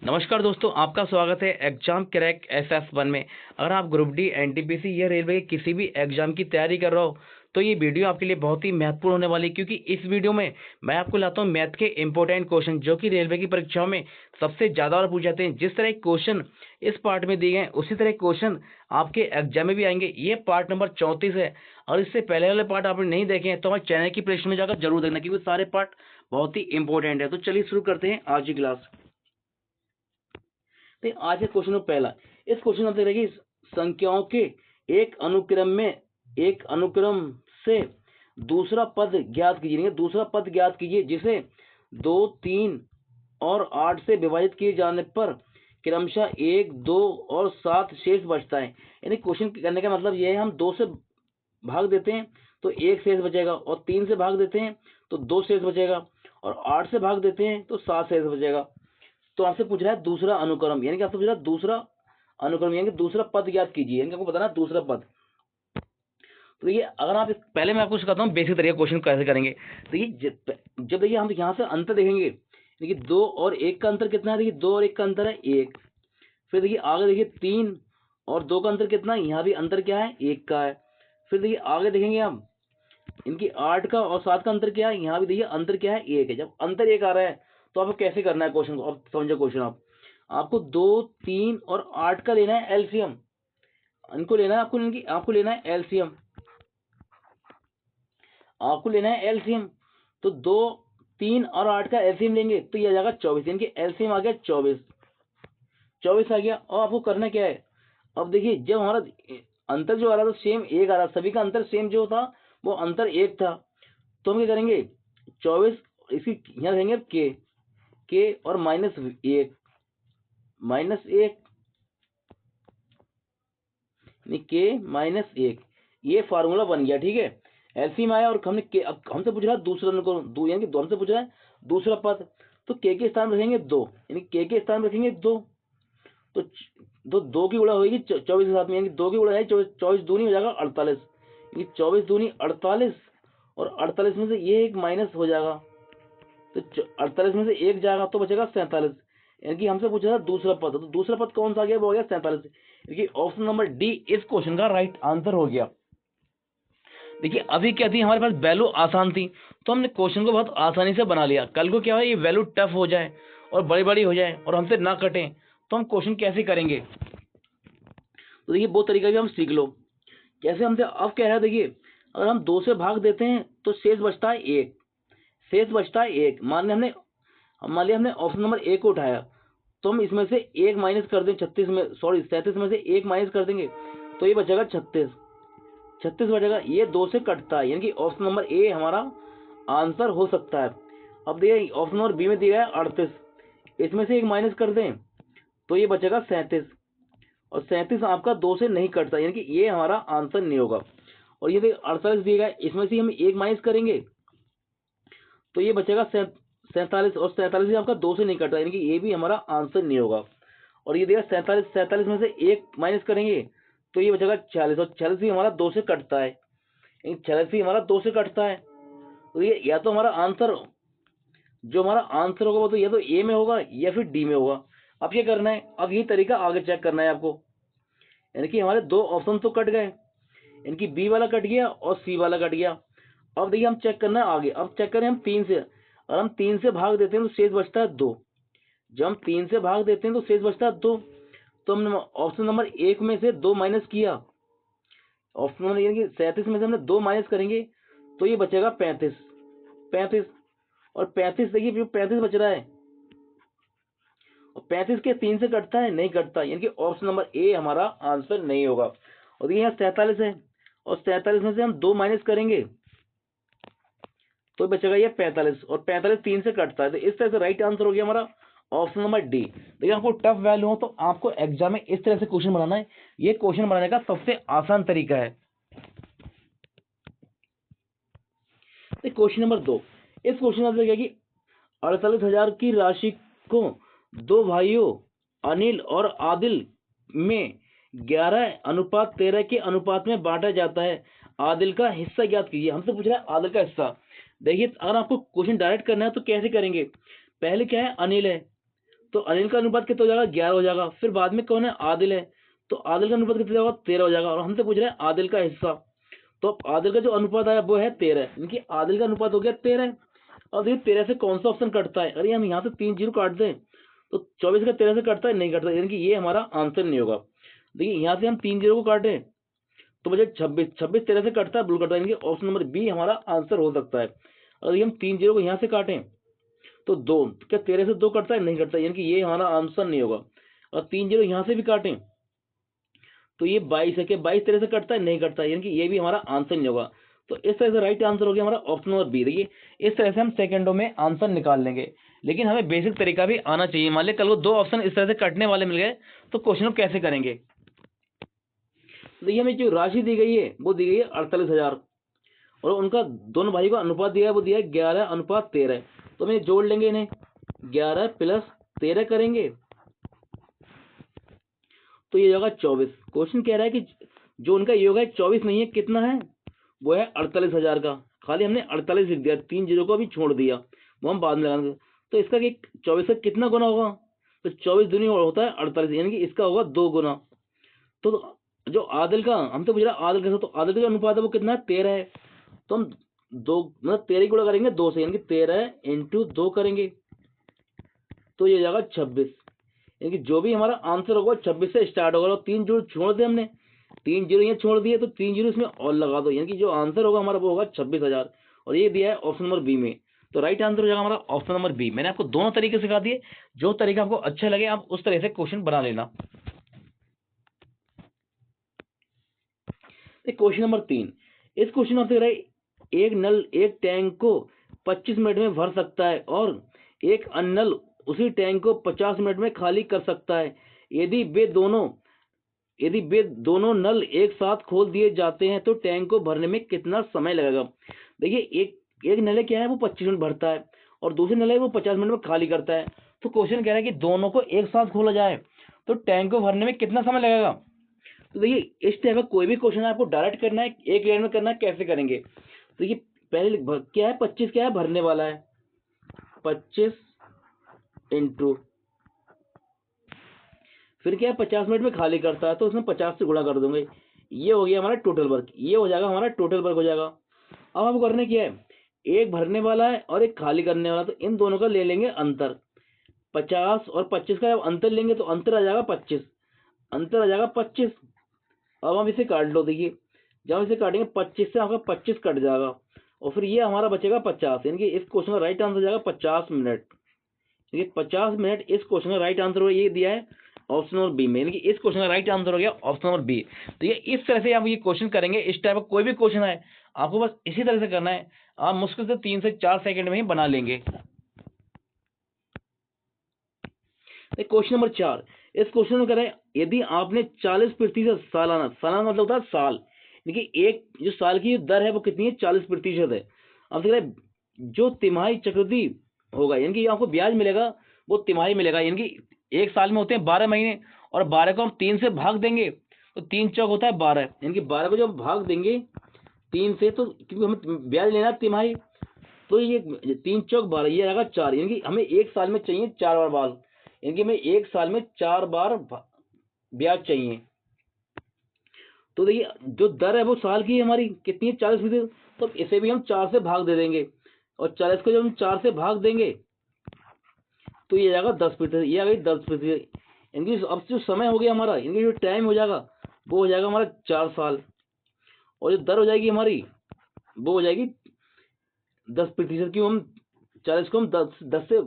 नमस्कार दोस्तों, आपका स्वागत है एग्जाम क्रैक SS1 में। अगर आप ग्रुप डी, एनटीपीसी या रेलवे के किसी भी एग्जाम की तैयारी कर रहे हो तो ये वीडियो आपके लिए बहुत ही महत्वपूर्ण होने वाली है, क्योंकि इस वीडियो में मैं आपको लाता हूँ मैथ के इंपॉर्टेंट क्वेश्चन जो कि रेलवे की परीक्षाओं में सबसे ज़्यादा बार पूछे जाते हैं। जिस तरह क्वेश्चन इस पार्ट में दिए गए हैं उसी तरह क्वेश्चन आपके एग्जाम में भी आएंगे। ये पार्ट नंबर 34 है और इससे पहले वाले पार्ट आपने नहीं देखे हैं तो हमारे चैनल की प्लेलिस्ट में जाकर जरूर देखना, क्योंकि सारे पार्ट बहुत ही इंपॉर्टेंट है। तो चलिए शुरू करते हैं आज की क्लास। तो आज के क्वेश्चन में पहला, इस क्वेश्चन में देखिए संख्याओं के एक अनुक्रम से दूसरा पद ज्ञात कीजिए। दूसरा पद ज्ञात कीजिए जिसे 2, 3 और 8 से विभाजित किए जाने पर क्रमशः 1, 2 और 7 शेष बचता है। यानी क्वेश्चन करने का मतलब यह है, हम 2 से भाग देते हैं तो 1 शेष बचेगा, और 3 से भाग देते हैं तो 2 शेष बचेगा, और 8 से भाग देते हैं तो 7 शेष बचेगा। तो आपसे पूछ रहा है दूसरा अनुक्रम, यानी कि आपसे पूछ रहा है दूसरा अनुक्रम यानी कि दूसरा पद ज्ञात कीजिए, यानी कि आपको बताना है दूसरा पद। तो ये अगर आप पहले मैं आपको सिखाता हूँ बेसिक तरीके क्वेश्चन कैसे करेंगे। देखिए जब देखिए हम यहाँ से अंतर देखेंगे, देखिए 2 और 1 का अंतर कितना है, देखिए 2 और 1 का अंतर है 1। फिर देखिए आगे देखिए 3 और 2 का अंतर कितना है, यहाँ भी अंतर क्या है 1 का है। फिर देखिए आगे देखेंगे हम इनकी 8 का और 7 का अंतर क्या है, यहाँ भी देखिए अंतर क्या है 1 है। जब अंतर 1 आ रहा है तो आपको कैसे करना है क्वेश्चन को, अब समझो क्वेश्चन आपको 2, 3 और 8 का लेना है एलसीएम। इनको लेना है आपको लेना है एलसीएम, आपको लेना है एलसीएम। तो 2, 3 और 8 का एलसीएम लेंगे तो ये आ जाएगा 24, यानी कि एलसीएम आ गया 24 आ गया। और आपको करना क्या है, अब देखिए जब हमारा अंतर जो आ रहा था सेम 1 आ रहा, सभी का अंतर सेम जो था वो अंतर 1 था, तो हम क्या करेंगे 24 इसकी यहाँ रहेंगे के और -1 -1 ये फार्मूला बन गया। ठीक है, एलसीएम आया और हमने के, अब हमसे पूछ रहा है दूसरा यानी कि हमसे पूछ रहा है दूसरा पद, तो के स्थान में रखेंगे 2, यानी के स्थान में रखेंगे 2, तो 2 की गुणा होगी 24 के साथ में, यानी 2 की गुणा है 24 दूनी हो जाएगा 48, यानी 24 दूनी 48, और 48 में से ये एक माइनस हो जाएगा तो 48 में से 1 जाएगा तो बचेगा 47, यानी कि हमसे पूछा था दूसरा पद, तो दूसरा पद कौन सा आ गया, वो हो गया 47, यानी ऑप्शन नंबर डी इस क्वेश्चन का राइट आंसर हो गया। देखिए अभी क्या थी, हमारे पास वैल्यू आसान थी तो हमने क्वेश्चन को बहुत आसानी से बना लिया। कल को क्या हो, ये वैल्यू टफ हो जाए और बड़ी बड़ी हो जाए और हमसे ना कटे तो हम क्वेश्चन कैसे करेंगे। तो देखिए वो तरीका भी हम सीख लो कैसे। हमसे अब कह रहा है, देखिए अगर हम 2 से भाग देते हैं तो शेष बचता है 1, मान लिया हमने ऑप्शन नंबर 1 को उठाया, तो हम इसमें से 1 माइनस कर दें 37 में से 1 माइनस कर देंगे तो ये बचेगा 36 बचेगा, ये 2 से कटता है, यानी कि ऑप्शन नंबर ए हमारा आंसर हो सकता है। अब देखिए ऑप्शन नंबर बी में दिया है 38, इसमें से 1 माइनस कर दें तो ये बचेगा 37, और 37 आपका 2 से नहीं कटता, यानी कि ये हमारा आंसर नहीं होगा। और ये देखिए 48 दिया गया, इसमें से हम 1 माइनस करेंगे तो ये बचेगा 47, और 47 भी आपका 2 से नहीं कटता, यानी कि ये भी हमारा आंसर नहीं होगा। और ये देखिए 47 में से 1 माइनस करेंगे तो ये बचेगा 46, और 46 भी हमारा 2 से कटता है, 46 भी हमारा 2 से कटता है। तो ये या तो हमारा आंसर जो हमारा आंसर होगा वो तो या तो ए में होगा या फिर डी में होगा। अब क्या करना है, अब यही तरीका आगे चेक करना है आपको, यानी कि हमारे 2 ऑप्शन तो कट गए, इनकी बी वाला कट गया और सी वाला कट गया। अब देखिए हम चेक करना है आगे, अब चेक करें हम 3 से, अगर हम 3 से भाग देते हैं तो शेष बचता है 2, जब हम 3 से भाग देते हैं तो शेष बचता है 2, तो हमने ऑप्शन नंबर 1 में से 2 माइनस किया, ऑप्शन नंबर यानी कि 37 में से हमने 2 माइनस करेंगे तो ये बचेगा 35, और 35 देखिए 35 बच रहा है, और 35 के 3 से कटता है, नहीं कटता, यानी कि ऑप्शन नंबर ए हमारा आंसर नहीं होगा। और देखिए यहाँ 47 है, और 47 में से हम 2 माइनस करेंगे तो बचेगा ये 45, और 45 3 से कटता है, तो इस तरह से राइट आंसर हो गया हमारा ऑप्शन नंबर डी। देखिए आपको टफ वैल्यू हो तो आपको एग्जाम में इस तरह से क्वेश्चन बनाना है, ये क्वेश्चन बनाने का सबसे आसान तरीका है। क्वेश्चन नंबर 2, इस क्वेश्चन में क्या कि 48,000 की राशि को 2 भाइयों अनिल और आदिल में 11:13 के अनुपात में बांटा जाता है। आदिल का हिस्सा ज्ञात कीजिए। हमसे पूछ रहा है आदिल का हिस्सा। देखिए अगर आपको क्वेश्चन डायरेक्ट करना है तो कैसे करेंगे, पहले क्या है अनिल है, तो अनिल का अनुपात कितना हो जाएगा, 11 हो जाएगा। फिर बाद में कौन है, आदिल है, तो आदिल का अनुपात कितना होगा, 13 हो जाएगा। और हमसे पूछ रहे हैं आदिल का हिस्सा, तो अब आदिल का जो अनुपात आया वो है 13, इनकी आदिल का अनुपात हो गया 13। अब देखिए 13 से कौन सा ऑप्शन कटता है, अरे हम यहाँ से 3 जीरो काट दें तो 24 का 13 से कटता है, नहीं कटता, यानी कि ये हमारा आंसर नहीं होगा। देखिए यहाँ से हम 3 जीरो को काटें तो मुझे 26, 26 13 से कटता है, बिल्कुल कटता है, यानी कि ऑप्शन नंबर बी हमारा आंसर हो सकता है। अगर हम 3 जीरो को यहाँ से काटें तो 2, क्या 13 से 2 कटता है, नहीं कटता, यानी कि ये हमारा आंसर नहीं होगा। और 3 जीरो यहाँ से भी काटें तो ये 22 है, क्या 22 13 से कटता है, नहीं कटता, यानी कि ये भी हमारा आंसर नहीं होगा। तो इस तरह से राइट आंसर हो गया हमारा ऑप्शन नंबर बी। देखिए इस तरह से हम सेकंडों में आंसर निकाल लेंगे, लेकिन हमें बेसिक तरीका भी आना चाहिए। मान लिया कल को 2 ऑप्शन इस तरह से कटने वाले मिल गए तो क्वेश्चन को कैसे करेंगे। देखिए हमें जो राशि दी गई है वो दी गई है 48,000 और उनका दोनों भाई का अनुपात दिया है वो दिया है 11:13। तो हमें जोड़ लेंगे इन्हें, 11 + 13 करेंगे तो ये होगा 24। क्वेश्चन कह रहा है कि जो उनका योग है 24 नहीं है, कितना है, वो है 48,000 का। खाली हमने 48 लिख दिया, 3 जीरो को भी छोड़ दिया, वो हम बाद में लगाएंगे। तो इसका 24 का कितना गुना होगा, तो 24 दूनी होता है 48, यानी कि इसका होगा 2 गुना। तो जो आदिल का हम तो पूछ रहा आदिल का, तो आदिल का जो अनुपात है वो कितना है, 13 है। तो हम 2 मतलब 13 गुणा करेंगे 2 से, यानी कि 13 × 2 करेंगे तो ये जाएगा 26, यानी कि जो भी हमारा आंसर होगा 26 से स्टार्ट होगा। और 3 जीरो छोड़ दिए हमने, 3 जीरो यहाँ छोड़ दिए तो 3 जीरो इसमें और लगा दो, यानी कि जो आंसर होगा हमारा वो होगा 26,000 और ये दिया है ऑप्शन नंबर बी में। तो राइट आंसर हो जाएगा हमारा ऑप्शन नंबर बी। मैंने आपको दोनों तरीके सिखा दिए, जो तरीका आपको अच्छा लगे आप उस तरह से क्वेश्चन बना लेना। क्वेश्चन नंबर 3, इस क्वेश्चन में आपसे एक नल एक टैंक को 25 मिनट में भर सकता है और एक अन्य नल उसी टैंक को 50 मिनट में खाली कर सकता है। यदि वे दोनों नल एक साथ खोल दिए जाते हैं तो टैंक को भरने में कितना समय लगेगा। देखिए एक नल क्या है वो 25 मिनट भरता है और दूसरी नल है वो 50 मिनट में खाली करता है। तो क्वेश्चन कह रहा है कि दोनों को एक साथ खोला जाए तो टैंक को भरने में कितना समय लगेगा। तो देखिए इस टाइप का कोई भी क्वेश्चन आपको डायरेक्ट करना है, एक लाइन में करना है, कैसे करेंगे। तो देखिए पहले क्या है, 25 क्या है, भरने वाला है, 25 इंटू फिर क्या है 50 मिनट में खाली करता है तो उसमें 50 से गुणा कर दूंगे, ये हो गया हमारा टोटल वर्क, ये हो जाएगा हमारा टोटल वर्क हो जाएगा। अब हमको करने क्या है, एक भरने वाला है और एक खाली करने वाला, तो इन दोनों का ले लेंगे अंतर, 50 और 25 का जब अंतर लेंगे तो अंतर आ जाएगा 25, अंतर आ जाएगा 25। अब हम इसे काट लो, देखिए जब हम इसे काटेंगे 25 से आपका 25 कट जाएगा और फिर ये हमारा बचेगा 50, यानी कि इस क्वेश्चन का राइट आंसर हो जाएगा 50 मिनट। देखिए 50 मिनट इस क्वेश्चन का राइट आंसर हो, ये दिया है ऑप्शन नंबर बी में, यानी कि इस क्वेश्चन का राइट आंसर हो गया ऑप्शन नंबर बी। तो ये इस तरह से आप ये क्वेश्चन करेंगे, इस टाइप का कोई भी क्वेश्चन है आपको बस इसी तरह से करना है, आप मुश्किल से 3 से 4 सेकंड में ही बना लेंगे। क्वेश्चन नंबर 4, इस क्वेश्चन में कह रहे हैं यदि आपने 40% सालाना, सालाना मतलब होता है साल, यानी कि एक जो साल की दर है वो कितनी है, 40% है। अब देख रहे जो तिमाही चक्रवृद्धि होगा, यानी कि आपको ब्याज मिलेगा वो तिमाही मिलेगा, यानी कि एक साल में होते हैं 12 महीने और 12 को हम 3 से भाग देंगे तो 3 चौक होता है 12, यानी कि 12 को जब भाग देंगे 3 से, तो क्योंकि हमें ब्याज लेना है तिमाही, तो ये 3 चौक 12, ये आएगा 4, यानी कि हमें एक साल में चाहिए 4 बार बाल, यानी कि हमें एक साल में 4 बार ब्याज चाहिए। तो देखिए जो दर है वो साल की हमारी कितनी है, 40%, तो इसे भी हम 4 से भाग दे देंगे और 40 को जब हम 4 से भाग देंगे तो ये जाएगा 10%, ये आ गई 10%, यानी अब जो समय हो गया हमारा, यानी जो टाइम हो जाएगा वो हो जाएगा हमारा 4 साल और जो दर हो जाएगी हमारी वो हो जाएगी 10%, क्यों हम 40 को हम 10 से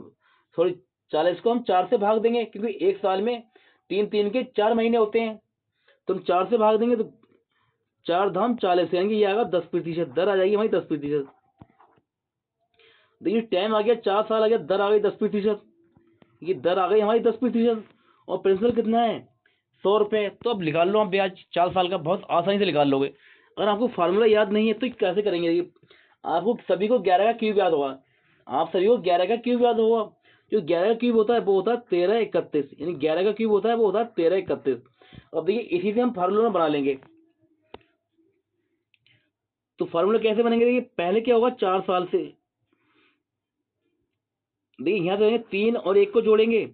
सॉरी 40 को हम 4 से भाग देंगे क्योंकि एक साल में 3 के 4 महीने होते हैं, तो हम 4 से भाग देंगे तो 4 धाम 40, यानी ये आएगा 10%, दर आ जाएगी हमारी 10%। देखिए टाइम आ गया 4 साल आ गया, दर आ गई 10%, ये दर आ गई हमारी 10% और प्रिंसिपल कितना है 100 रुपये। तो अब निकाल लो आप ब्याज 4 साल का, बहुत आसानी से निकाल लोगे। अगर आपको फार्मूला याद नहीं है तो कैसे करेंगे, ये आपको सभी को 11 का क्यूब याद होगा, आप सभी को 11 का क्यूब याद होगा, जो 11 का क्यूब होता है वो होता है 1331, यानी 11 का क्यूब होता है वो होता है 1331। अब देखिए इसी से हम फार्मूला बना लेंगे, तो फार्मूला कैसे बनेंगे, देखिए पहले क्या होगा 4 साल से, देखिए यहाँ से 3 और 1 को जोड़ेंगे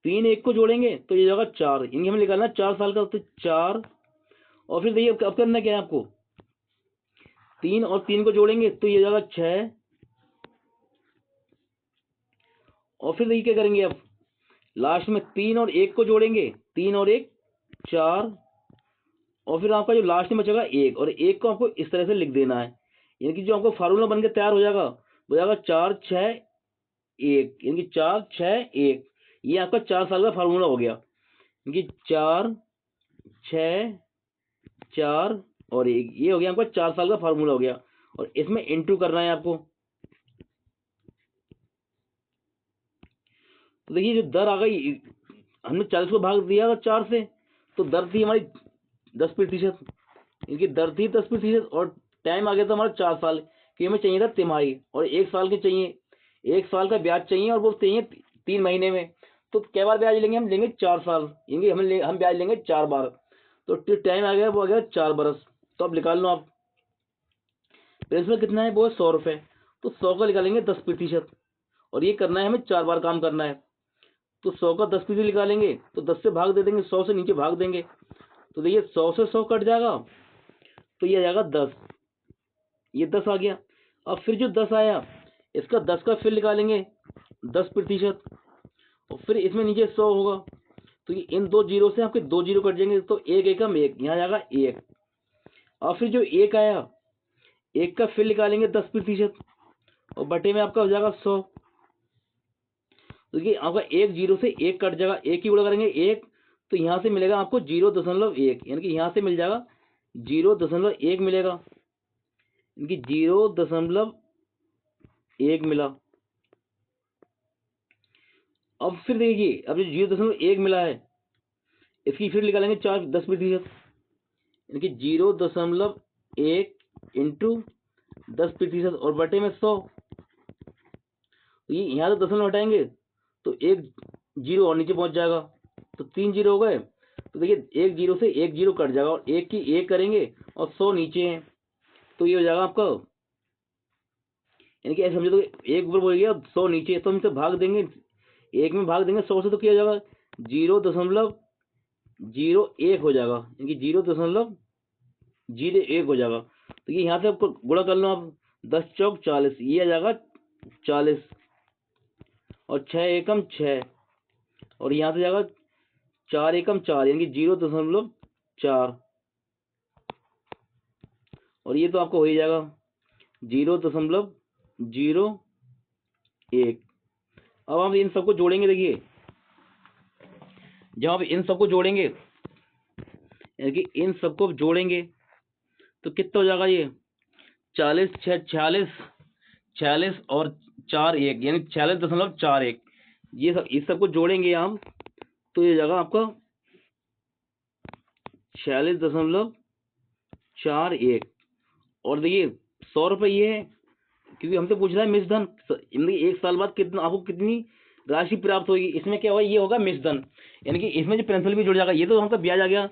3 1 को जोड़ेंगे तो ये जाएगा 4, इनकी हमें निकालना 4 साल का, तो 4। और फिर देखिए अब करना क्या है आपको, 3 और 3 को जोड़ेंगे तो ये जाएगा 6। और फिर देखिए क्या करेंगे, अब लास्ट में 3 और 1 को जोड़ेंगे, 3 और 1 4। और फिर आपका जो लास्ट में बचेगा 1, और 1 को आपको इस तरह से लिख देना है, यानी कि जो आपको फार्मूला बन के तैयार हो जाएगा वो जाएगा 4 6 1, यानी कि 4 6 1। ये आपका 4 साल का फार्मूला हो गया, यानी कि 4 6 4 और 1, ये हो गया आपका 4 साल का फार्मूला हो गया। और इसमें इंटू करना है आपको। तो देखिए जो दर आ गई, हमने 40 को भाग दिया 4 से, तो दर थी हमारी 10%, इनकी दर थी 10%, और टाइम आ गया था हमारा 4 साल, कि हमें चाहिए था तिमाही, और 1 साल के चाहिए, 1 साल का ब्याज चाहिए, और वो चाहिए 3 महीने में। तो कै बार ब्याज लेंगे, हम लेंगे 4 साल, यानी हम ब्याज लेंगे 4 बार, तो टाइम आ गया, वो आ गया 4 बरस। तो अब निकाल लो आप, प्रिंसिपल कितना है, वो है 100 रुपये, तो 100 का निकालेंगे 10%, और ये करना है हमें 4 बार काम करना है। तो 100 का 10% निकालेंगे तो 10 से भाग दे देंगे, 100 से नीचे भाग देंगे, तो देखिए 100 से 100 कट जाएगा, तो ये आ जाएगा 10, ये 10 आ गया। अब फिर जो 10 आया, इसका 10 का फिर निकालेंगे 10%, और फिर इसमें नीचे 100 होगा, तो ये इन 2 जीरो से आपके 2 जीरो कट जाएंगे, तो 1 एकम 1, यहाँ जाएगा 1। और फिर जो 1 आया, 1 का फिर निकालेंगे 10%, और बटे में आपका हो जाएगा 100। देखिए आपका 1 जीरो से 1 कट जाएगा, 1 की गुणा करेंगे 1, तो यहाँ से मिलेगा आपको 0.1, यानी कि यहाँ से मिल जाएगा 0.1 मिलेगा, यानी कि 0.1 मिला। अब फिर देखिए, अब जो 0.1 मिला है, इसकी फिर निकालेंगे 10%, यानी कि 0.1 इंटू 10%, और बटे में 100। तो ये यहाँ से 10 हटाएंगे तो 1 जीरो और नीचे पहुंच जाएगा, तो 3 जीरो हो गए। तो देखिए 1 जीरो से 1 जीरो कट जाएगा, और 1 की 1 करेंगे, और 100 नीचे है, तो ये हो जाएगा आपका, यानी कि ऐसे समझो तो 1 ऊपर बोल गया, 100 नीचे, तो हम इसे भाग देंगे, 1 में भाग देंगे 100 से, तो क्या हो जाएगा 0.01 हो जाएगा, यानी कि 0.01 हो जाएगा। तो ये यहाँ से आपको गुणा कर लो आप, 10 चौक 40, ये आ जाएगा 40, और 6 एकम 6, और यहाँ से जाएगा 4 एकम 4, यानी कि 0.4, और ये तो आपको हो ही जाएगा 0.01। अब हम इन सबको जोड़ेंगे, देखिए जब आप इन सबको जोड़ेंगे, यानी कि इन सबको जोड़ेंगे तो कितना हो जाएगा, ये 40 6 46, 46 और 4 1, यानी 46.41, ये सब इस सबको जोड़ेंगे हम, तो ये जाएगा आपका 46.41। और देखिए 100 रुपये ये है, क्योंकि हमसे पूछ रहा है मिश्र धन, यानी 1 साल बाद कितना आपको कितनी राशि प्राप्त होगी, इसमें क्या होगा, ये होगा मिश्र धन, यानी कि इसमें जो प्रिंसिपल भी जुड़ जाएगा, ये तो हमका ब्याज आ गया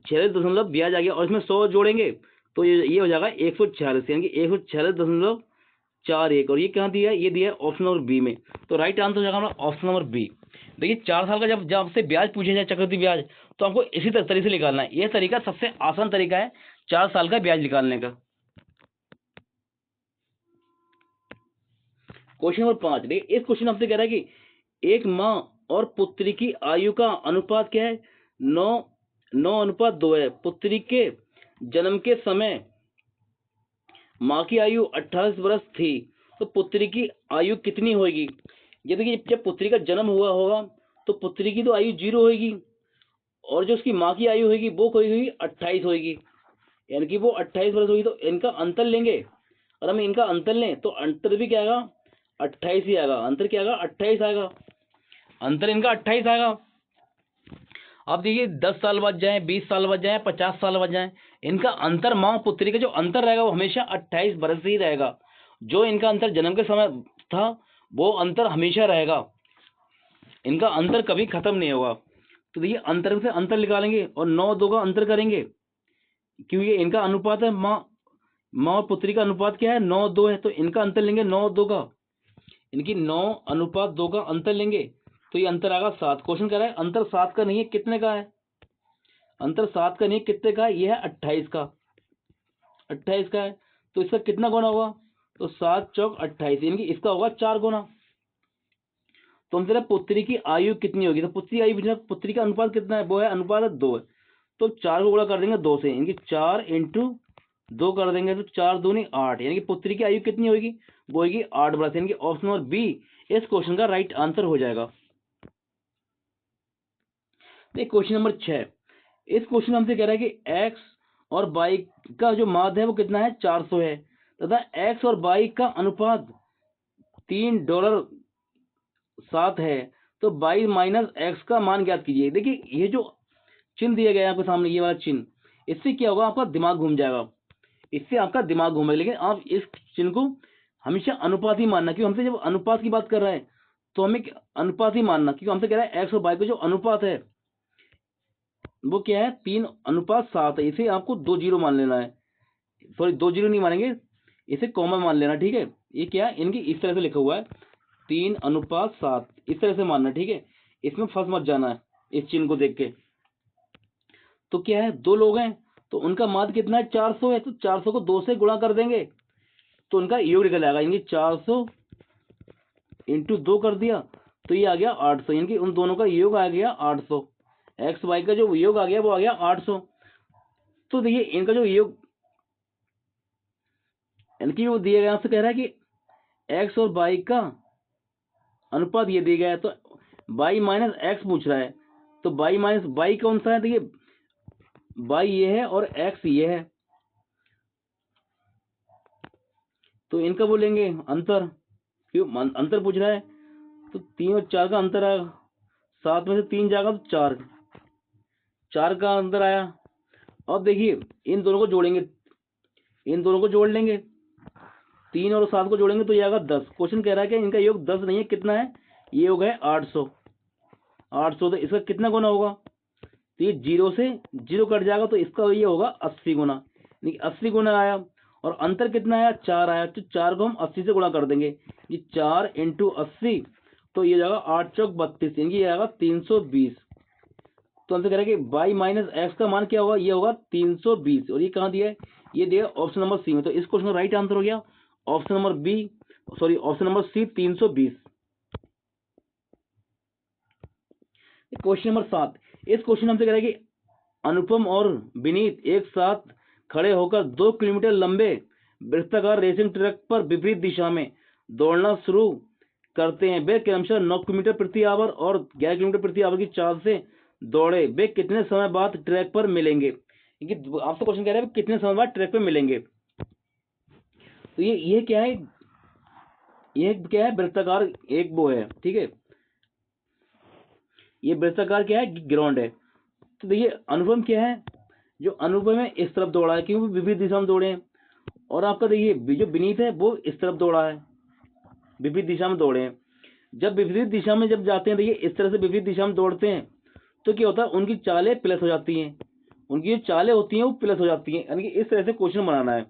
46 ब्याज आ गया, और इसमें 100 जोड़ेंगे तो ये हो जाएगा 146, यानी कि 146.41, और ये कहाँ दिया है, ये दिया है ऑप्शन नंबर बी में। तो राइट आंसर हो जाएगा हमारा ऑप्शन नंबर बी। देखिए 4 साल का जब आपसे ब्याज पूछे जाए, चक्रवृद्धि ब्याज, तो आपको इसी तरीके से निकालना है, यह तरीका सबसे आसान तरीका है 4 साल का ब्याज निकालने का। क्वेश्चन नंबर 5, देखिए इस क्वेश्चन आपसे कह रहा है कि एक माँ और पुत्री की आयु का अनुपात क्या है, 9:2 है। पुत्री के जन्म के समय माँ की आयु 28 वर्ष थी, तो पुत्री की आयु कितनी होगी। ये देखिए जब पुत्री का जन्म हुआ होगा तो पुत्री की तो आयु 0 होगी, और जो उसकी माँ की आयु होगी वो कोई होगी 28 होगी, यानी कि वो 28 वर्ष होगी। तो इनका अंतर लेंगे, और हम इनका अंतर लें तो अंतर भी क्या आएगा, 28 ही आएगा। अंतर क्या आएगा, 28 आएगा, अंतर इनका 28 आएगा। अब देखिए 10 साल बाद जाए, 20 साल बाद जाए, 50 साल बाद जाए, इनका अंतर माँ पुत्री का जो अंतर रहेगा वो हमेशा 28 वर्ष ही रहेगा। जो इनका अंतर जन्म के समय था वो अंतर हमेशा रहेगा, इनका अंतर कभी खत्म नहीं होगा। तो देखिए अंतर से अंतर निकालेंगे और 9:2 का अंतर करेंगे, क्योंकि इनका अनुपात है, माँ और पुत्री का अनुपात क्या है, 9:2 है, तो इनका अंतर लेंगे 9:2 का, इनकी 9:2 का अंतर लेंगे तो ये अंतर आएगा 7। क्वेश्चन कह रहा है अंतर 7 का नहीं है, कितने का है? अंतर 7 का नहीं है, कितने का है? ये है 28 का, 28 का है। तो इसका कितना गुना होगा? तो 7 चौक 28, यानी कि इसका होगा 4 गुना। तो हम तेरा पुत्री की आयु कितनी होगी? तो पुत्री आयु पूछना, पुत्री का अनुपात कितना है? वो है अनुपात 2 है। तो 4 को गुणा कर देंगे 2 से, यानी कि 4 इंटू 2 कर देंगे तो 4 दूनी 8, यानी कि पुत्री की आयु कितनी होगी? वो होगी 8 वर्ष, यानी कि ऑप्शन नंबर बी इस क्वेश्चन का राइट आंसर हो जाएगा। देखिए क्वेश्चन नंबर 6, इस क्वेश्चन हमसे कह रहा है कि एक्स और वाई का जो माध्य है वो कितना है? 400 है, तथा एक्स और वाई का अनुपात $3.7 है। तो वाई माइनस एक्स का मान ज्ञात कीजिए। देखिए ये जो चिन्ह दिया गया है आपके सामने, ये वाला चिन्ह, इससे क्या होगा? आपका दिमाग घूम जाएगा, इससे आपका दिमाग घूमेगा। लेकिन आप इस चिन्ह को हमेशा अनुपात ही मानना, क्योंकि हमसे जब अनुपात की बात कर रहा है तो हमें अनुपात ही मानना, क्योंकि हमसे कह रहा है एक्स और वाई का जो अनुपात है वो क्या है? 3:7 है। इसे आपको 2 जीरो मान लेना है, सॉरी 2 जीरो नहीं मानेंगे, इसे कॉमन मान लेना, ठीक है। ये क्या है? इनकी इस तरह से लिखा हुआ है 3:7, इस तरह से मानना, ठीक है। इसमें फंस मत जाना है इस चिन्ह को देख के। तो क्या है? 2 लोग हैं तो उनका माध्य कितना है? 400 है। तो 400 को 2 से गुणा कर देंगे तो उनका योग निकल आएगा, यानी 400 इंटू 2 कर दिया तो ये आ गया 800, यानी कि उन दोनों का योग आ गया 800। एक्स वाई का जो योग आ गया वो आ गया 800। तो देखिए इनका जो योग, इनकी जो दिया गया, आपसे कह रहा है कि एक्स और वाई का अनुपात ये दिया गया है, तो वाई माइनस एक्स पूछ रहा है। तो वाई माइनस वाई कौन सा है? देखिए वाई ये है और एक्स ये है, तो इनका बोलेंगे अंतर, क्यों अंतर पूछ रहा है। तो 3 और 4 का अंतर आया, 7 में से 3 जाएगा तो 4 का अंतर आया। अब देखिए इन दोनों को जोड़ेंगे, इन दोनों को जोड़ लेंगे, 3 और 7 को जोड़ेंगे तो ये आएगा 10। क्वेश्चन कह रहा है कि इनका योग 10 नहीं है, कितना है? ये योग है 800। तो इसका कितना गुना होगा? तो ये 0 से 0 कट जाएगा तो इसका ये होगा 80 गुना, यानी 80 गुना आया। और अंतर कितना आया? 4 आया। तो 4 को हम 80 से गुणा कर देंगे, ये 4 इंटू 80, तो ये जाएगा 8 चौक 32, यानी ये आएगा 320। तो हमसे कह रहा है कि वाई माइनस एक्स का मान क्या होगा? ये होगा 320, और ये कहाँ दिया है? ये दिया ऑप्शन नंबर सी में। तो इस क्वेश्चन का राइट आंसर हो गया option number B, sorry option number C 320। Question number 7, इस क्वेश्चन हमसे कह रहा है कि अनुपम और विनीत एक साथ खड़े होकर 2 किलोमीटर लंबे वृत्ताकार रेसिंग ट्रैक पर विपरीत दिशा में दौड़ना शुरू करते हैं। वे क्रमशः 9 किलोमीटर प्रति आवर और 11 किलोमीटर प्रति आवर की चाल से दौड़े, वे कितने समय बाद ट्रैक पर मिलेंगे? क्योंकि आपसे क्वेश्चन कह रहा है कितने समय बाद ट्रैक पर मिलेंगे। तो ये क्या है? ये क्या है? वृत्ताकार एक वो है, ठीक है, ये वृत्ताकार क्या है? ग्राउंड है। तो देखिए अनुपम क्या है? जो अनुपम है इस तरफ दौड़ा है, क्योंकि विपरीत दिशा में दौड़े हैं। और आपका देखिए जो विनीत है वो इस तरफ दौड़ा है, विपरीत दिशा में दौड़े हैं। जब विपरीत दिशा में जब जाते हैं, देखिए इस तरह से विपरीत दिशा में दौड़ते हैं तो क्या होता है? उनकी चालें प्लस हो जाती हैं, उनकी जो चालें होती हैं वो प्लस हो जाती हैं, यानी कि इस तरह से क्वेश्चन बनाना है।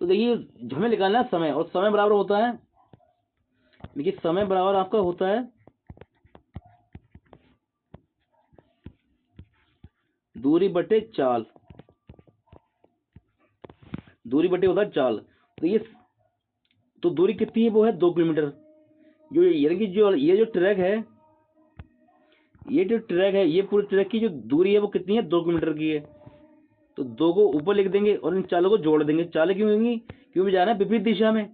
तो देखिए हमें निकालना है समय, और समय बराबर होता है, देखिए समय बराबर आपका होता है दूरी बटे चाल, दूरी बटे होता है चाल। तो ये तो दूरी कितनी है? वो है 2 किलोमीटर। जो यानी कि जो ये जो ट्रैक है, ये जो ट्रैक है, ये पूरे ट्रैक की जो दूरी है वो कितनी है? 2 किलोमीटर की है। तो 2 को ऊपर लिख देंगे और इन चालों को जोड़ देंगे। चालें क्यों होंगी? क्योंकि जाना है विपरीत दिशा में,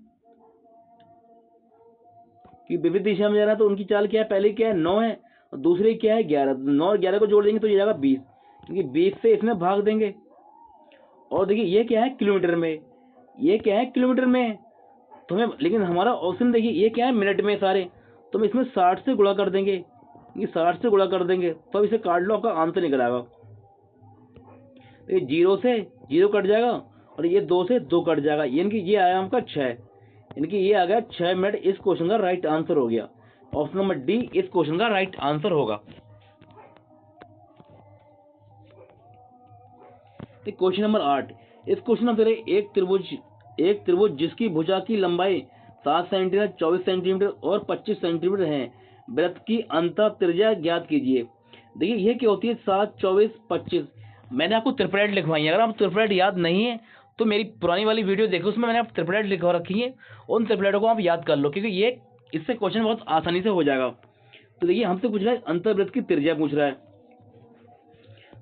कि विपरीत दिशा में जाना है तो उनकी चाल क्या है? पहले क्या है? 9 है और दूसरे क्या है? 11। 9 और 11 को जोड़ देंगे तो ये जाएगा 20, क्योंकि 20 से इसमें भाग देंगे। और देखिए ये क्या है? किलोमीटर में, ये क्या है? किलोमीटर में। तो हमें, लेकिन हमारा ऑप्शन देखिए ये क्या है? मिनट में सारे, तो हम इसमें 60 से गुणा कर देंगे, ये 60 से गुणा कर देंगे तो अब इसे काट लो, आपका आंसर निकल आएगा। ये 0 से 0 कट जाएगा और ये 2 से 2 कट जाएगा, यानी कि ये आया आपका 6, यानी कि ये आ गया 6 मिनट। इस क्वेश्चन का राइट आंसर हो गया ऑप्शन नंबर डी, इस क्वेश्चन का राइट आंसर होगा। क्वेश्चन नंबर 8, इस क्वेश्चन में एक त्रिभुज जिसकी भुजा की लंबाई 7 सेंटीमीटर, 24 सेंटीमीटर और 25 सेंटीमीटर है, वृत्त की अंतः त्रिज्या ज्ञात कीजिए। देखिए ये क्या होती है, 7, 24, 25। मैंने आपको त्रिपलेट लिखवाई है, अगर आप त्रिपलेट याद नहीं है तो मेरी पुरानी वाली वीडियो देखो, उसमें मैंने आप त्रिपलेट लिखवा रखी है, उन त्रिपलेटों को आप याद कर लो, क्योंकि ये इससे क्वेश्चन बहुत आसानी से हो जाएगा। तो देखिए हमसे पूछ रहा है अंतर्वृत्त की त्रिज्या पूछ रहा है।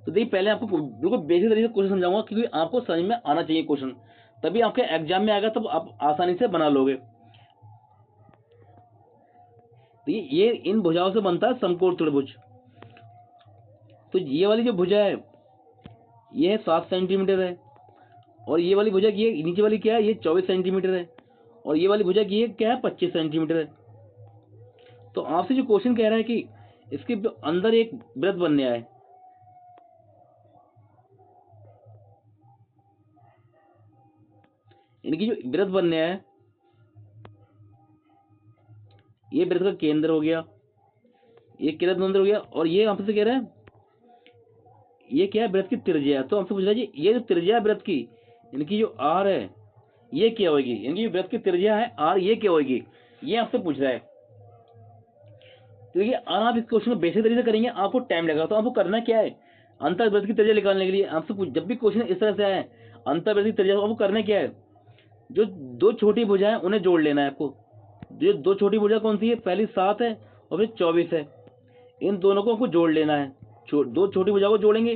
तो देखिए पहले आपको बिल्कुल बेसिक तरीके से क्वेश्चन समझाऊंगा, क्योंकि आपको समझ में आना चाहिए क्वेश्चन, तभी आपके एग्जाम में आएगा, तब आप आसानी से बना लोगे। ये इन भुजाओं से बनता है समकोण त्रिभुज। तो ये वाली जो भुजा है ये है 7 सेंटीमीटर है, और ये वाली भुजा की है नीचे वाली क्या है, ये 24 सेंटीमीटर है, और ये वाली भुजा की है क्या है, 25 सेंटीमीटर है। तो आपसे जो क्वेश्चन कह रहा है कि इसके अंदर एक वृत्त बनने आए, इनकी जो वृत्त बनने आए, ये वृत्त का केंद्र हो गया, ये केंद्र हो गया, और ये आपसे कह रहा है ये क्या है, वृत्त की त्रिज्या। तो हमसे पूछ रहा है जी ये जो त्रिज्या वृत्त की, इनकी जो आर है ये क्या होगी, इनकी जो वृत्त की त्रिज्या है आर ये क्या होगी, ये आपसे पूछ रहा है। तो देखिए आप इस क्वेश्चन को बेसिक तरीके से करेंगे, आपको टाइम लगेगा। तो आपको करना क्या है, अंतर्वृत्त की त्रिज्या निकालने के लिए आपसे जब भी क्वेश्चन इस तरह से आए अंतर्वृत्त की त्रिज्या, आपको करना क्या है, जो दो छोटी भुजा है उन्हें जोड़ लेना है आपको। जो दो छोटी भुजा कौन सी है, पहली 7 है और फिर 24 है, इन दोनों को आपको जोड़ लेना है। दो छोटी भुजा को जोड़ेंगे,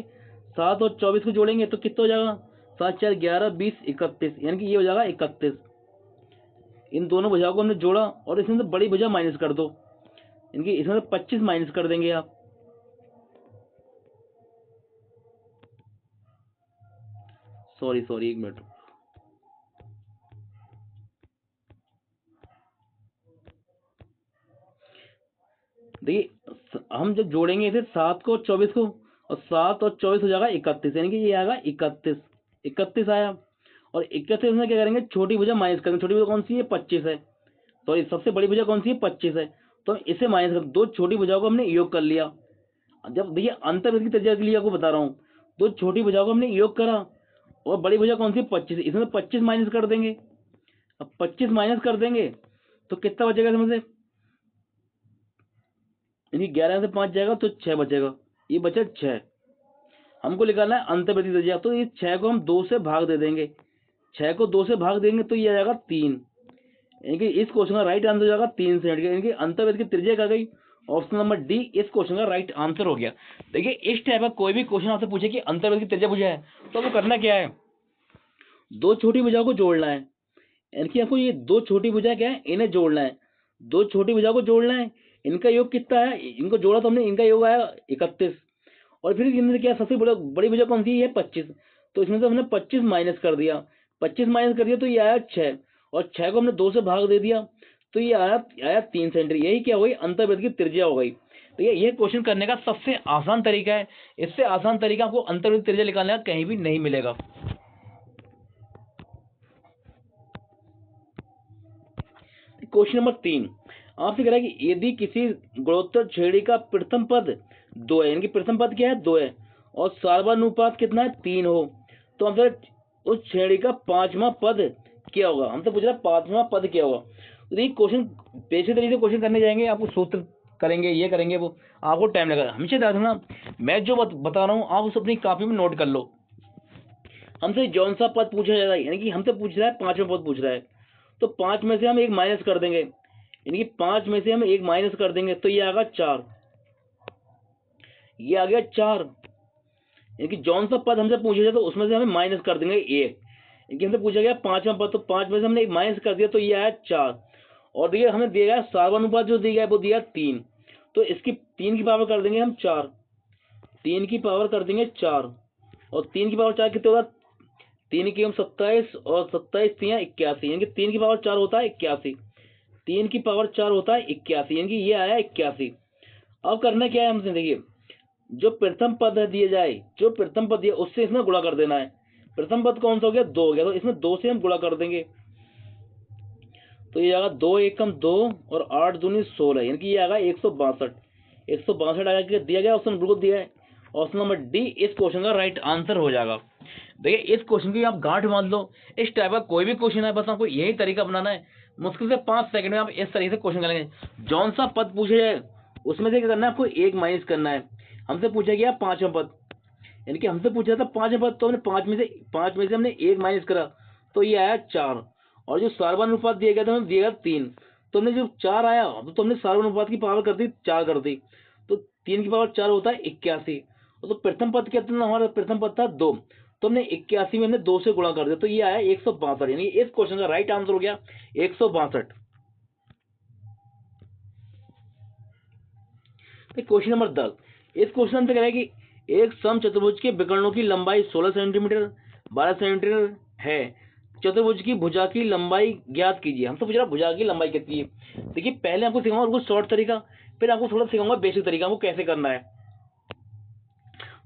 7 और 24 को जोड़ेंगे तो कितना हो जाएगा, 7, 4, 11, 20, 31, यानी कि ये हो जाएगा 31। इन दोनों भुजाओं को हमने जोड़ा और इसमें से बड़ी भुजा माइनस कर दो, इनकी इसमें से 25 माइनस कर देंगे आप। Sorry 1 minute. देखिए हम जब जोड़ेंगे इसे 7 को और 24 को, और 7 और 24 हो जाएगा 31, यानी कि ये आएगा 31 आया। और 31 में क्या करेंगे, छोटी भुजा माइनस करेंगे, छोटी भुजा कौन सी है, 25 है, सॉरी सबसे बड़ी भुजा कौन सी है, 25 है, तो इसे माइनस कर, दो छोटी भुजाओं को हमने योग कर लिया। जब देखिए अंतर्वृत्त की त्रिज्या के लिए आपको बता रहा हूँ, दो छोटी भुजाओं को हमने योग करा, और बड़ी भुजा कौन सी, 25, इसमें 25 माइनस कर देंगे। अब 25 माइनस कर देंगे तो कितना बचेगा इसमें से, यानी 11 से 5 जाएगा तो 6 बचेगा, ये बचा 6। हमको निकालना है अंतर्वृत्त की त्रिज्या, तो ये 6 को हम 2 से भाग दे देंगे, 6 को 2 से भाग देंगे तो ये आ जाएगा 3, यानी कि इस क्वेश्चन का राइट आंसर हो जाएगा 3 सेंटीमीटर, यानी कि अंतर्वृत्त की त्रिज्या क्या गई, ऑप्शन नंबर डी इस क्वेश्चन का राइट आंसर हो गया। देखिए इस टाइप का कोई भी क्वेश्चन आपसे पूछे कि अंतर्वृत्त की त्रिज्या पूछा है, तो आपको करना क्या है, दो छोटी भुजाओं को जोड़ना है, यानी कि आपको ये दो छोटी भुजा क्या है, इन्हें जोड़ना है, दो छोटी भुजाओं को जोड़ना है, इनका योग कितना है, इनको जोड़ा तो हमने, इनका योग आया 31, और फिर इनमें क्या सबसे बड़ी भुजा कौन सी है, 25, तो इसमें से हमने 25 माइनस कर दिया, 25 माइनस कर दिया तो ये आया 6, और 6 को हमने 2 से भाग दे दिया तो ये आया 3 सेंटीमीटर, यही क्या हुई, अंतर्वृत्त की त्रिज्या हो गई। तो ये क्वेश्चन करने का सबसे आसान तरीका है, इससे आसान तरीका आपको अंतर्वृत्त त्रिज्या निकालने का कहीं भी नहीं मिलेगा। क्वेश्चन नंबर 3 आपसे कह रहा है कि यदि किसी गुणोत्तर श्रेणी का प्रथम पद 2 है, यानी कि प्रथम पद क्या है, 2 है, और सर्वानुपात कितना है, 3 हो, तो हमसे उस श्रेणी का 5वां पद क्या होगा, हमसे पूछ रहा है 5वां पद क्या होगा। तो देखिए क्वेश्चन बेसिक तरीके से क्वेश्चन करने जाएंगे, आपको सूत्र करेंगे, ये करेंगे, वो आपको टाइम लगेगा। हमेशा याद रखना, मैं जो बता रहा हूँ आप उसे अपनी कॉपी में नोट कर लो। हमसे जौन सा पद पूछा जा रहा है, यानी कि हमसे पूछ रहा है 5वां पद पूछ रहा है, तो 5 में से हम एक माइनस कर देंगे, यानी कि 5 में से हम एक माइनस कर देंगे तो ये आएगा 4, ये आ गया 4, यानी कि जौन सा पद हमसे पूछा जाए तो उसमें से हमें माइनस कर देंगे 1, यानी कि हमसे पूछा गया 5वां पद, तो 5 में से हमने एक माइनस कर दिया तो ये आया 4, और देखिए हमें दिया गया सर्वानुपात जो दिया है वो दिया 3, तो इसकी 3 की पावर कर देंगे हम 4, 3 की पावर कर देंगे 4, और 3 की पावर 4 कितने होगा, 3 की हम 27, और 27 3 81, यानी कि 3 की पावर 4 होता है 81, 3 की पावर 4 होता है 81, यानी कि ये आया 81। अब करना क्या है हमसे, देखिए जो प्रथम पद दिया जाए, जो प्रथम पद दिया उससे इसमें गुणा कर देना है। प्रथम पद कौन सा हो गया, 2 हो गया, तो इसमें 2 से हम गुणा कर देंगे, तो ये आएगा 2 एकम 2 और 8 दूनी 16, यानी कि ये आएगा 162, 162 आगे दिया गया, ऑप्शन बिल्कुल दिया है, ऑप्शन नंबर डी इस क्वेश्चन का राइट आंसर हो जाएगा। देखिए इस क्वेश्चन की आप गांठ बांध लो, इस टाइप का कोई भी क्वेश्चन है, बस आपको यही तरीका बनाना है, मुश्किल से 5 सेकंड में आप इस तरीके से क्वेश्चन करेंगे, जौन सा पद पूछे जाए उसमें से क्या करना है आपको, 1 माइनस करना है। हमसे पूछा गया 5वां पद, यानी कि हमसे पूछा था 5वां पद, तो हमने 5 में से हमने 1 माइनस करा तो ये आया 4। और जो सर्वानुपात दिया गया था हमें दिया गया 3, तो हमने जो 4 आया तो हमने सर्वानुपात की पावर कर दी 4 कर दी, तो 3 की पावर 4 होता है 81। तो प्रथम पद कितना, हमारा प्रथम पद था 2, तो हमने 81 में हमने 2 से गुणा कर दिया, तो ये आया 162। यानी इस क्वेश्चन का राइट आंसर हो गया 162। क्वेश्चन नंबर 10, इस क्वेश्चन से कह रहा है कि एक समचतुर्भुज के विकर्णों की लंबाई 16 सेंटीमीटर 12 सेंटीमीटर है, चतुर्भुज की भुजा की लंबाई ज्ञात कीजिए। हमसे पूछ रहा भुजा की लंबाई कितनी है। देखिए पहले आपको सिखाऊंगा कुछ शॉर्ट तरीका, फिर आपको थोड़ा सिखाऊंगा बेसिक तरीका आपको कैसे करना है।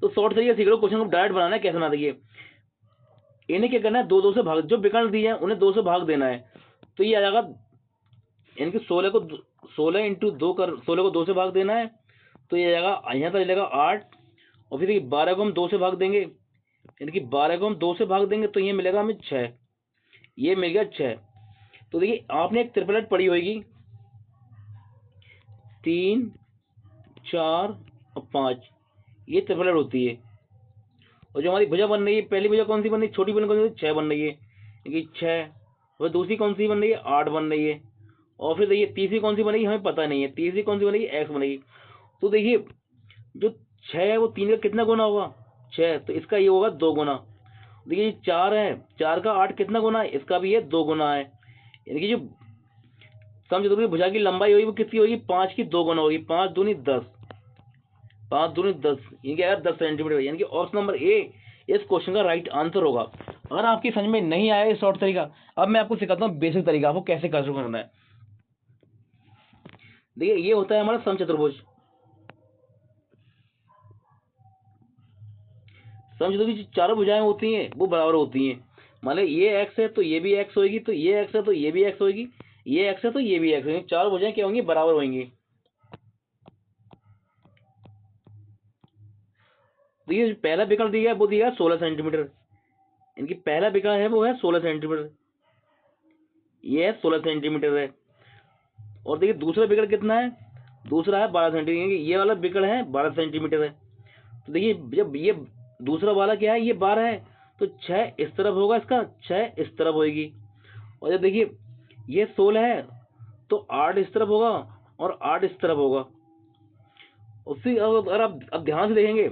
तो शॉर्ट तरीका सीख लो, क्वेश्चन को डायरेक्ट बनाना है कैसे ना। देखिए इन्हें क्या करना है, 2 2 से भाग, जो विकर्ण दिए हैं उन्हें 2 से भाग देना है, तो ये आ जाएगा, यानी 16 इंटू 2 कर 16 को 2 से भाग देना है, तो ये जाएगा यहाँ तक चलेगा 8। और फिर 12 को हम 2 से भाग देंगे, यानी कि 12 को हम 2 से भाग देंगे तो ये मिलेगा हमें 6, ये मिल गया 6। तो देखिए आपने एक त्रिपलेट पढ़ी होगी 3 4 और 5, ये त्रिपलेट होती है। और जो हमारी भुजा बन रही है, पहली भुजा कौन सी बन रही है, छोटी भुजा कौन सी, 6 बन रही है, यानी 6। और दूसरी कौन सी बन रही है, 8 बन रही है। और फिर देखिए तीसरी कौन सी बनेगी हमें पता नहीं है, तीसरी कौन सी बनेगी, एक्स बनेगी। तो देखिए जो 6 है वो 3 का कितना गुना होगा, 6, तो इसका ये होगा 2 गुना। देखिए 4 है, 4 का 8 कितना गुना है, इसका भी ये 2 गुना है। यानी कि जो समचतुर्भुज भुजा की लंबाई होगी वो कितनी होगी, 5 की 2 गुना होगी, 5 दूनी 10, 5 दूनी 10, यानी कि 10 सेंटीमीटर। यानी कि ऑप्शन नंबर ए इस क्वेश्चन का राइट आंसर होगा। अगर आपकी समझ में नहीं आया ये शॉर्ट तरीका, अब मैं आपको सिखाता हूँ बेसिक तरीका आपको कैसे करना है। देखिए ये होता है हमारा समचतुर्भुज। समचतुर्भुज की चारों भुजाएं होती हैं वो बराबर होती हैं। मान लो ये एक्स है तो ये भी एक्स होगी, तो ये एक्स है तो ये भी एक्स होगी, ये एक्स है तो ये भी एक्स होगी, चारों भुजाएं क्या होंगी, बराबर होंगी। देखिए जो पहला विकर्ण दिया है वो दिया है 16 सेंटीमीटर, इनकी पहला विकर्ण है वो है 16 सेंटीमीटर, ये है 16 सेंटीमीटर है। और देखिए दूसरा विकर्ण कितना है, दूसरा है 12 सेंटीमीटर, ये वाला विकर्ण है 12 सेंटीमीटर है। तो देखिए जब ये दूसरा वाला क्या है, ये 12 है, तो 6 इस तरफ होगा, इसका 6 इस तरफ होगी। और जब देखिए ये 16 है तो 8 इस तरफ होगा और 8 इस तरफ होगा। उसी अगर आप अब ध्यान से देखेंगे,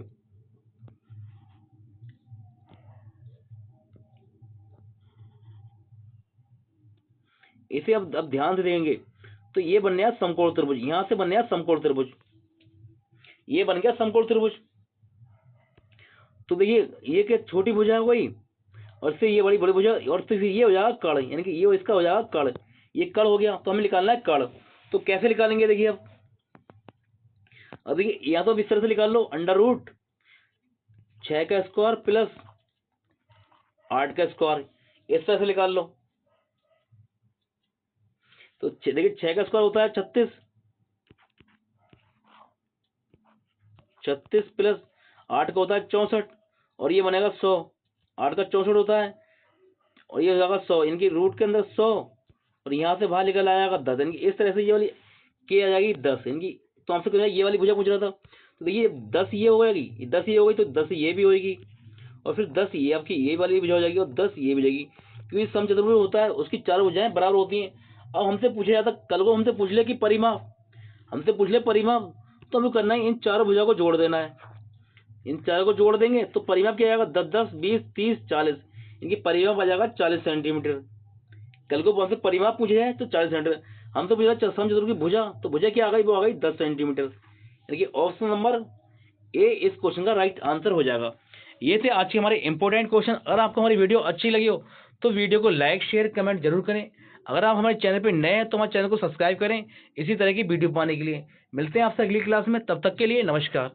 इसे अब ध्यान से देखेंगे तो ये बन गया समकोण त्रिभुज, यहां से बन गया समकोण त्रिभुज, ये बन गया समकोण त्रिभुज। तो देखिए ये क्या छोटी भुजा है वही, और फिर ये बड़ी बड़ी भुजा, और फिर ये हो जाएगा कर्ण, यानी कि ये इसका हो जाएगा कर्ण, ये कर्ण हो गया, तो हमें निकालना है कर्ण। तो कैसे निकालेंगे देखिए अब देखिए या तो इस तरह से निकाल लो, अंडर रूट 6 का स्क्वायर प्लस 8 का स्क्वायर, इस तरह से निकाल लो। तो देखिए 6 का स्क्वायर होता है 36, 36 प्लस 8 का होता है 64, और ये बनेगा 100, 8 का 64 होता है, और ये हो जाएगा 100, इनकी रूट के अंदर 100, और यहाँ से बाहर निकल आएगा 10, यानी इस तरह से ये वाली के आ जाएगी 10, इनकी। तो आपसे कुछ ये वाली भुजा पूछ रहा था, तो देखिए 10 ये हो गई, 10 ये हो गई, तो 10 ये भी होगी, और फिर 10 ये आपकी ये वाली भुजा हो जाएगी, और 10 ये भी जाएगी, क्योंकि समचतुर्भुज होता है उसकी चार भुजाएं बराबर होती हैं। अब हमसे पूछा जाता, कल को हमसे पूछ ले कि परिमाप, हमसे पूछ ले परिमाप, तो हमें करना है इन चारों भुजा को जोड़ देना है, इन चारों को जोड़ देंगे तो परिमाप क्या आएगा, 10 10 20 30 40, इनकी परिमाप आ जाएगा 40 सेंटीमीटर। कल को हमसे परिमाप पूछे जाए तो 40 सेंटीमीटर, हम तो पूछा समचतुर्भुज की भुजा, तो भुजा क्या आ गई, वो आ गई 10 सेंटीमीटर। यानी कि ऑप्शन नंबर ए इस क्वेश्चन का राइट आंसर हो जाएगा। ये थे आज के हमारे इंपॉर्टेंट क्वेश्चन। अगर आपको हमारी वीडियो अच्छी लगी हो तो वीडियो को लाइक शेयर कमेंट जरूर करें। अगर आप हमारे चैनल पर नए हैं तो हमारे चैनल को सब्सक्राइब करें इसी तरह की वीडियो पाने के लिए। मिलते हैं आपसे अगली क्लास में, तब तक के लिए नमस्कार।